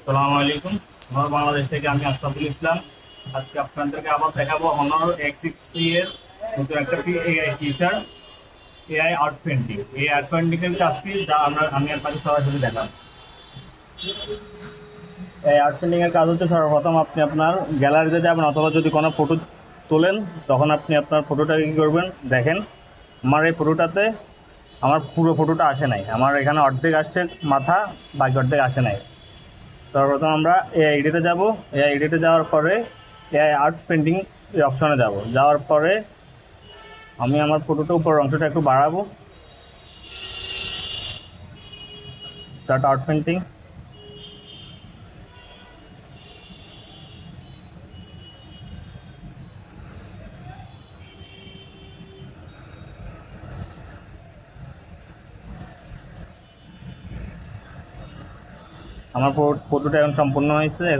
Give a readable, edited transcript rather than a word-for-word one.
সালামু আলাইকুম। আমার বাংলাদেশ থেকে আমি আশরাফুল ইসলাম। আজকে আপনাদেরকে আবার দেখাবো Honor X6 এর নতুন একটা AI feature, AI art painting. এই আর্ট পেন্টিং এর কাজটি যা আমি আপনাকে সরাসরি দেখাবো। এই আর্ট পেন্টিং এর কাজ হচ্ছে, সর্বপ্রথম আপনি আপনার গ্যালারিতে যাবেন, অথবা যদি কোনো ফটো তোলেন তখন আপনি আপনার ফটোটাকে কী করবেন, দেখেন আমার এই ফটোটাতে আমার পুরো ফটোটা আসে নাই, আমার এখানে অর্ধেক আসছে মাথা, বাকি অর্ধেক আসে নাই। সর্বপ্রথম আমরা এআই এডিটে যাব। এআই এডিটে যাওয়ার পরে এআই আর্ট পেন্টিং এই অপশনে যাব। যাওয়ার পরে আমি আমার ফটোটা উপর অংশটা একটু বাড়াবো, স্টার্ট আর্ট পেন্টিং। আমার ফটোটা এখন সম্পূর্ণ হয়েছে। এখন